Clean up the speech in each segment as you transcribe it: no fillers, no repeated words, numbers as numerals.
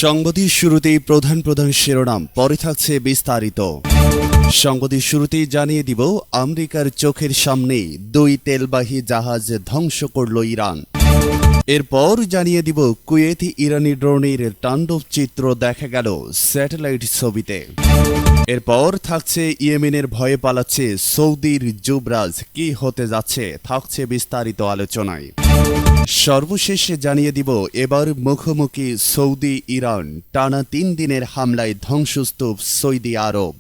সংবাদের শুরুতেই প্রধান শিরোনাম, পরে থাকছে বিস্তারিত। সংবাদের শুরুতেই জানিয়ে দিব, আমেরিকার চোখের সামনেই 2 তেলবাহী জাহাজ ধ্বংস করল ইরান। এরপর জানিয়ে দিব, কুয়েতে ইরানি ড্রোনের তাণ্ডব চিত্র দেখা গেল স্যাটেলাইট ছবিতে। এরপর থাকছে, ইয়েমেনের ভয়ে পালাচ্ছে সৌদির যুবরাজ, কি হতে যাচ্ছে, থাকছে বিস্তারিত আলোচনায়। সর্বশেষে জানিয়ে দিব, এবার মুখোমুখি সৌদি ইরান, টানা 3 দিনের হামলায় ধ্বংসস্তূপ সৌদি আরব।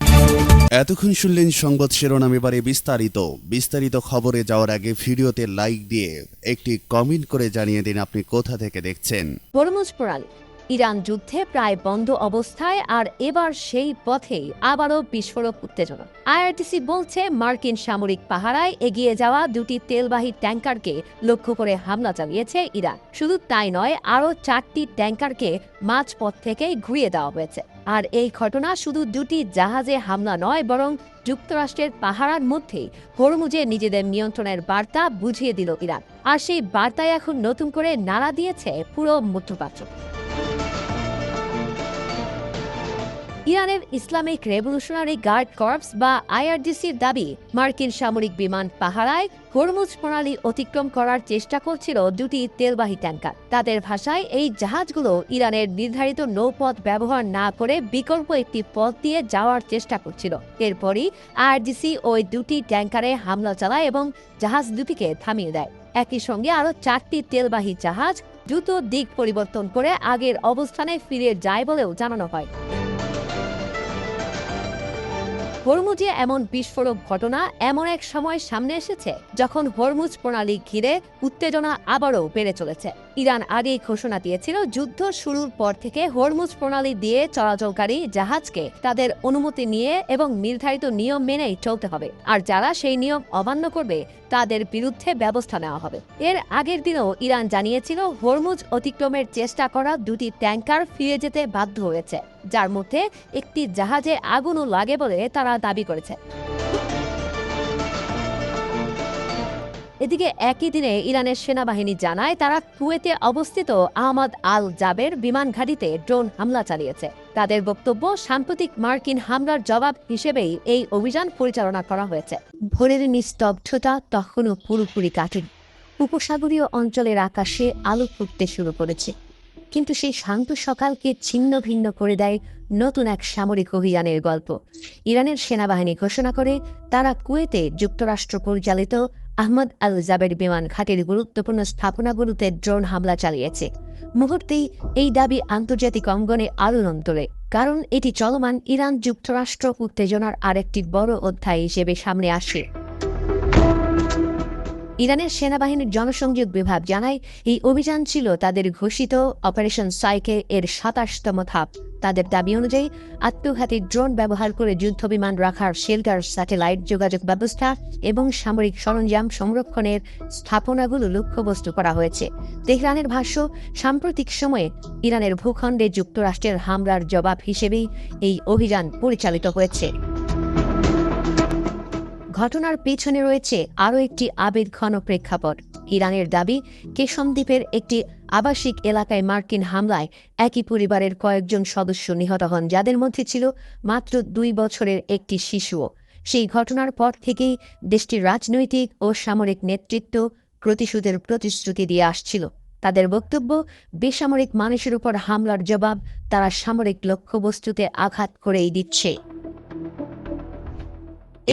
এতক্ষণ শুনলেন সংবাদ শিরোনাম, এবারে বিস্তারিত খবরে যাওয়ার আগে ভিডিওতে লাইক দিয়ে একটি কমেন্ট করে জানিয়ে দিন আপনি কোথা থেকে দেখছেন। হরমুজ প্রণালী ইরান যুদ্ধে প্রায় বন্ধ অবস্থায়, আর এবার সেই পথেই আবারও বিস্ফোরক উত্তেজনা। আইআরটিসি বলছে, মার্কিন সামরিক পাহারায় এগিয়ে যাওয়া 2টি তেলবাহী ট্যাঙ্কারকে লক্ষ্য করে হামলা চালিয়েছে ইরান। শুধু তাই নয়, আরও 4টি ট্যাঙ্কারকে মাঝপথ থেকেই ঘুরিয়ে দেওয়া হয়েছে। আর এই ঘটনা শুধু 2টি জাহাজে হামলা নয়, বরং যুক্তরাষ্ট্রের পাহারার মধ্যেই হরমুজে নিজেদের নিয়ন্ত্রণের বার্তা বুঝিয়ে দিল ইরান। আর সেই বার্তায় এখন নতুন করে নাড়া দিয়েছে পুরো মধ্যপ্রাচ্য। ইরানের ইসলামিক রেভলিউশনারি গার্ড কর্পস বা আইআরজিসির দাবি, মার্কিন সামরিক বিমান পাহারায় হরমুজ প্রণালী অতিক্রম করার চেষ্টা করছিল 2টি তেলবাহী ট্যাঙ্কার। তাদের ভাষায়, এই জাহাজগুলো ইরানের নির্ধারিত নৌপথ ব্যবহার না করে বিকল্প একটি পথ দিয়ে যাওয়ার চেষ্টা করছিল। এরপরই আইআরজিসি ওই 2টি ট্যাঙ্কারে হামলা চালায় এবং জাহাজ দুটিকে থামিয়ে দেয়। একই সঙ্গে আরও 4টি তেলবাহী জাহাজ দ্রুত দিক পরিবর্তন করে আগের অবস্থানে ফিরে যায় বলেও জানানো হয়। হরমুজে এমন বিস্ফোরক ঘটনা এমন এক সময় সামনে এসেছে যখন হরমুজ প্রণালী ঘিরে উত্তেজনা আবারও বেড়ে চলেছে। ইরান আগেই ঘোষণা দিয়েছিল, যুদ্ধ শুরুর পর থেকে হরমুজ প্রণালী দিয়ে চলাচলকারী জাহাজকে তাদের অনুমতি নিয়ে এবং নির্ধারিত নিয়ম মেনেই চলতে হবে, আর যারা সেই নিয়ম অমান্য করবে তাদের বিরুদ্ধে ব্যবস্থা নেওয়া হবে। এর আগের দিনও ইরান জানিয়েছিল, হরমুজ অতিক্রমের চেষ্টা করা 2টি ট্যাঙ্কার ফিরে যেতে বাধ্য হয়েছে, যার মধ্যে একটি জাহাজে আগুনও লাগে বলে তারা দাবি করেছে। এদিকে একই দিনে ইরানের সেনাবাহিনী জানায়, তারা কুয়েতে অবস্থিত আহমদ আল জাবের বিমান ঘাঁটিতে ড্রোন হামলা চালিয়েছে। তাদের বক্তব্য, সাম্প্রতিক মার্কিন হামলার জবাব হিসেবেই এই অভিযান পরিচালনা করা হয়েছে। ভোরের নিস্তব্ধতা তখনও পুরোপুরি কাটেনি। উপসাগরীয় অঞ্চলের আকাশে আলো ফুটতে শুরু করেছে, কিন্তু সেই শান্ত সকালকে ছিন্ন ভিন্ন করে দেয় নতুন এক সামরিক অভিযানের গল্প। ইরানের সেনাবাহিনী ঘোষণা করে, তারা কুয়েতে যুক্তরাষ্ট্র পরিচালিত আহমদ আল জাবের বিমান ঘাটির গুরুত্বপূর্ণ স্থাপনাগুলোতে ড্রোন হামলা চালিয়েছে। মুহূর্তেই এই দাবি আন্তর্জাতিক অঙ্গনে আলোড়ন তোলে, কারণ এটি চলমান ইরান যুক্তরাষ্ট্র উত্তেজনার আরেকটি বড় অধ্যায় হিসেবে সামনে আসে। ইরানের সেনাবাহিনীর জনসংযোগ বিভাগ জানায়, এই অভিযান ছিল তাদের ঘোষিত অপারেশন সাইকে এর 27তম ধাপ। তাদের দাবি অনুযায়ী আত্মঘাতী ড্রোন ব্যবহার করে যুদ্ধবিমান রাখার শেল্টার, স্যাটেলাইট যোগাযোগ ব্যবস্থা এবং সামরিক সরঞ্জাম সংরক্ষণের স্থাপনাগুলো লক্ষ্যবস্তু করা হয়েছে। তেহরানের ভাষ্য, সাম্প্রতিক সময়ে ইরানের ভূখণ্ডে যুক্তরাষ্ট্রের হামলার জবাব হিসেবেই এই অভিযান পরিচালিত হয়েছে। ঘটনার পেছনে রয়েছে আরও একটি আবেগঘন প্রেক্ষাপট। ইরানের দাবি, কেশম দ্বীপের একটি আবাসিক এলাকায় মার্কিন হামলায় একই পরিবারের কয়েকজন সদস্য নিহত হন, যাদের মধ্যে ছিল মাত্র 2 বছরের একটি শিশুও। সেই ঘটনার পর থেকেই দেশটির রাজনৈতিক ও সামরিক নেতৃত্ব প্রতিশোধের প্রতিশ্রুতি দিয়ে আসছিল। তাদের বক্তব্য, বেসামরিক মানুষের উপর হামলার জবাব তারা সামরিক লক্ষ্যবস্তুতে আঘাত করেই দিচ্ছে।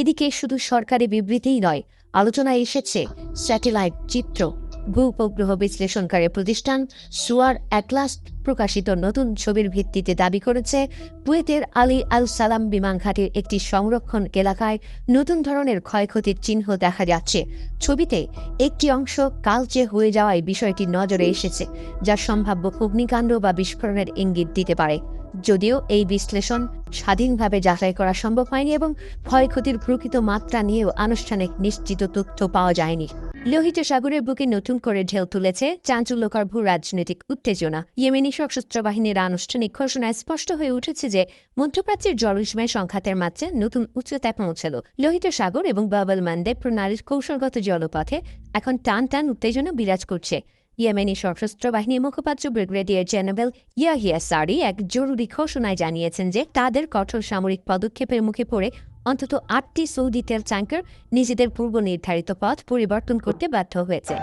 এদিকে শুধু সরকারি বিবৃতিই নয়, আলোচনায় এসেছে স্যাটেলাইট চিত্র। ভূ-উপগ্রহ বিশ্লেষণকারী প্রতিষ্ঠান সুয়ার অ্যাটলাস প্রকাশিত নতুন ছবির ভিত্তিতে দাবি করেছে, কুয়েতের আলী আল সালাম বিমান ঘাটির একটি সংরক্ষণ এলাকায় নতুন ধরনের ক্ষয়ক্ষতির চিহ্ন দেখা যাচ্ছে। ছবিতে একটি অংশ কালচে হয়ে যাওয়ায় বিষয়টি নজরে এসেছে, যা সম্ভাব্য অগ্নিকাণ্ড বা বিস্ফোরণের ইঙ্গিত দিতে পারে। যদিও এই বিশ্লেষণ স্বাধীনভাবে যাচাই করা সম্ভব হয়নি এবং ক্ষয়ক্ষতির প্রকৃত মাত্রা নিয়েও আনুষ্ঠানিক নিশ্চিত তথ্য পাওয়া যায়নি। লোহিত সাগরের বুকে নতুন করে ঢেউ তুলেছে চাঞ্চল্যকর ভূ রাজনৈতিক উত্তেজনা। ইয়েমেনি সশস্ত্র বাহিনীর আনুষ্ঠানিক ঘোষণায় স্পষ্ট হয়ে উঠেছে যে মধ্যপ্রাচ্যের জলবিস্ময় সংঘাতের মাত্রা নতুন উচ্চতায় পৌঁছল। লোহিত সাগর এবং বাব আল মান্দেব প্রণালীর কৌশলগত জলপথে এখন টান টান উত্তেজনা বিরাজ করছে। ইয়েমেনি সশস্ত্র বাহিনীর মুখপাত্র ব্রিগেডিয়ার জেনারেল ইয়াহিয়া সারি এক জরুরি ঘোষণায় জানিয়েছেন যে তাদের কঠোর সামরিক পদক্ষেপের মুখে পড়ে অন্তত 8টি সৌদি তেল ট্যাঙ্কার নিজেদের পূর্ব নির্ধারিত পথ পরিবর্তন করতে বাধ্য হয়েছে।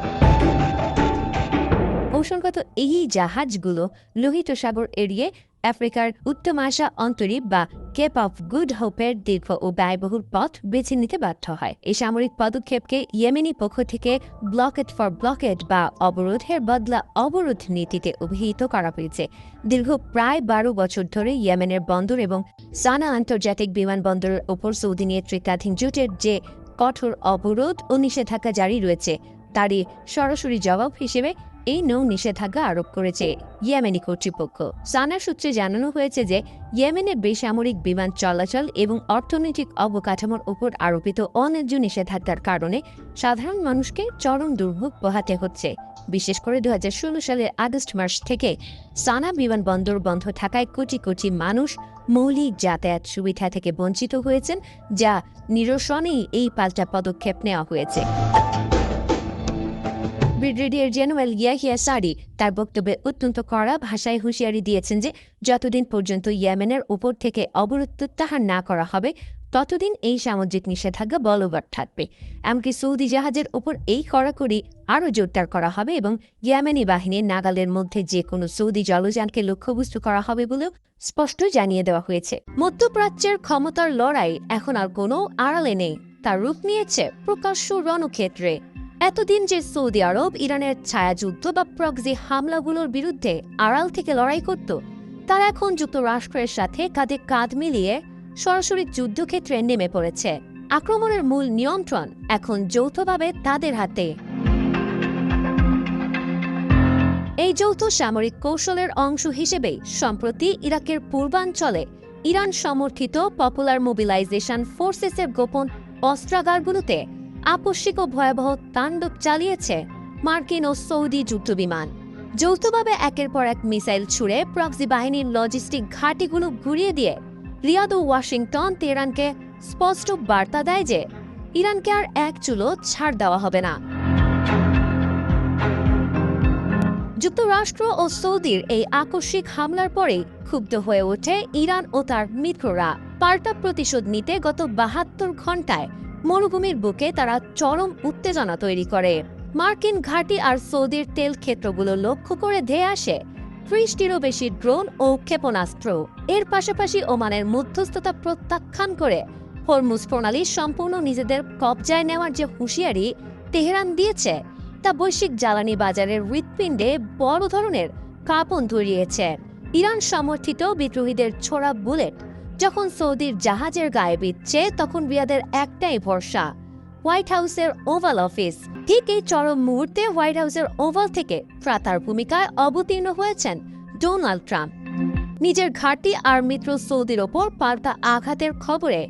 কৌশলগত এই জাহাজগুলো লোহিত সাগর এড়িয়ে আফ্রিকার উত্তমাশা অন্তরীপ বা কেপ অফ গুড হোপের দীর্ঘ ও ব্যয়বহুল পথ বেছে নিতে বাধ্য হয়। এই সামরিক পদক্ষেপকে ইয়েমেনি পক্ষ থেকে ব্লকেড ফর ব্লকেড বা অবরোধের বদলা অবরোধ নীতিতে অভিহিত করা হয়েছে। দীর্ঘ প্রায় 12 বছর ধরে ইয়েমেনের বন্দর এবং সানা আন্তর্জাতিক বিমানবন্দরের ওপর সৌদি নেতৃত্বাধীন জোটের যে কঠোর অবরোধ ও নিষেধাজ্ঞা জারি রয়েছে তারই সরাসরি জবাব হিসেবে এই নৌ নিষেধাজ্ঞা আরোপ করেছে ইয়েমেনি কর্তৃপক্ষ। সানার সূত্রে জানানো হয়েছে যে ইয়েমেনের বেসামরিক বিমান চলাচল এবং অর্থনৈতিক অবকাঠামোর উপর আরোপিত অন্যায্য নিষেধাজ্ঞার কারণে সাধারণ মানুষকে চরম দুর্ভোগ পোহাতে হচ্ছে। বিশেষ করে 2016 সালের আগস্ট মাস থেকে সানা বিমানবন্দর বন্ধ থাকায় কোটি কোটি মানুষ মৌলিক যাতায়াত সুবিধা থেকে বঞ্চিত হয়েছেন, যা নিরসনেই এই পাল্টা পদক্ষেপ নেওয়া হয়েছে। ব্রিগেডিয়ার জেনারেল ইয়াহিয়া সারি তার বক্তব্যে অত্যন্ত কড়া ভাষায় হুঁশিয়ারি দিয়েছেন যে যতদিন পর্যন্ত ইয়েমেনের উপর থেকে অবরোধ প্রত্যাহার না করা হবে ততদিন এই সামুদ্রিক নিষেধাজ্ঞা বলবৎ থাকবে। এমনকি সৌদি জাহাজের উপর এই কড়াকড়ি আরও জোরদার করা হবে এবং ইয়েমেনি বাহিনীর নাগালের মধ্যে যে কোনো সৌদি জলযানকে লক্ষ্যবস্তু করা হবে বলেও স্পষ্ট জানিয়ে দেওয়া হয়েছে। মধ্যপ্রাচ্যের ক্ষমতার লড়াই এখন আর কোনো আড়ালে নেই, তার রূপ নিয়েছে প্রকাশ্য রণক্ষেত্রে। এতদিন যে সৌদি আরব ইরানের ছায়াযুদ্ধ বা প্রক্সি হামলাগুলোর বিরুদ্ধে আড়াল থেকে লড়াই করত, তারা এখন যুক্তরাষ্ট্রের সাথে কাঁধে কাঁধ মিলিয়ে সরাসরি যুদ্ধক্ষেত্রে নেমে পড়েছে। আক্রমণের মূল নিয়ন্ত্রণ এখন যৌথভাবে তাদের হাতে। এই যৌথ সামরিক কৌশলের অংশ হিসেবেই সম্প্রতি ইরাকের পূর্বাঞ্চলে ইরান সমর্থিত পপুলার মোবিলাইজেশন ফোর্সেসের গোপন অস্ত্রাগারগুলোতে আকস্মিক ও ভয়াবহ তাণ্ডব চালিয়েছে মার্কিন ও সৌদি যুদ্ধবিমান। যৌথভাবে একের পর এক মিসাইল ছুড়ে প্রক্সি বাহিনীর লজিস্টিক ঘাঁটিগুলো ঘুরিয়ে দিয়ে রিয়াদ ও ওয়াশিংটন তেহরানকে স্পষ্ট বার্তা দেয় যে ইরানকে আর এক চুলো ছাড় দেওয়া হবে না। যুক্তরাষ্ট্র ও সৌদির এই আকস্মিক হামলার পরেই ক্ষুব্ধ হয়ে ওঠে ইরান ও তার মিত্ররা। পাল্টা প্রতিশোধ নিতে গত 72 ঘণ্টায় মরুভূমির বুকে তারা চরম উত্তেজনা তৈরি করে। মার্কিন ঘাঁটি আর সৌদির তেল ক্ষেত্রগুলো লক্ষ্য করে ধেয়ে আসে 30টিরও বেশি ড্রোন ও ক্ষেপণাস্ত্র। এর পাশাপাশি ওমানের মধ্যস্থতা প্রত্যাখ্যান করে হরমুজ প্রণালী সম্পূর্ণ নিজেদের কবজায় নেওয়ার যে হুঁশিয়ারি তেহরান দিয়েছে তা বৈশ্বিক জ্বালানি বাজারের হৃৎপিণ্ডে বড় ধরনের কাঁপন ধরিয়েছে। ইরান সমর্থিত বিদ্রোহীদের ছোড়া বুলেট যখন সৌদির জাহাজের গায়ে বিচ্ছে তখন রিয়াদের একটাই ভরসা, হোয়াইট হাউসের ওভাল অফিস। ঠিক এই চরম মুহূর্তে হোয়াইট হাউসের ওভাল থেকে ত্রাতার ভূমিকায় অবতীর্ণ হয়েছেন ডোনাল্ড ট্রাম্প। নিজের ঘাঁটি আর মিত্র সৌদির ওপর পাল্টা আঘাতের খবরে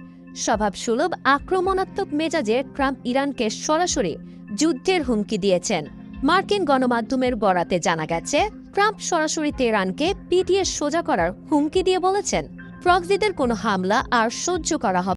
স্বভাবসুলভ আক্রমণাত্মক মেজাজে ট্রাম্প ইরানকে সরাসরি যুদ্ধের হুমকি দিয়েছেন। মার্কিন গণমাধ্যমের বরাতে জানা গেছে ট্রাম্প সরাসরি তেহরানকে পিটিয়ে সোজা করার হুমকি দিয়ে বলেছেন, প্রক্সিদের কোনো হামলা আর সহ্য করা হবে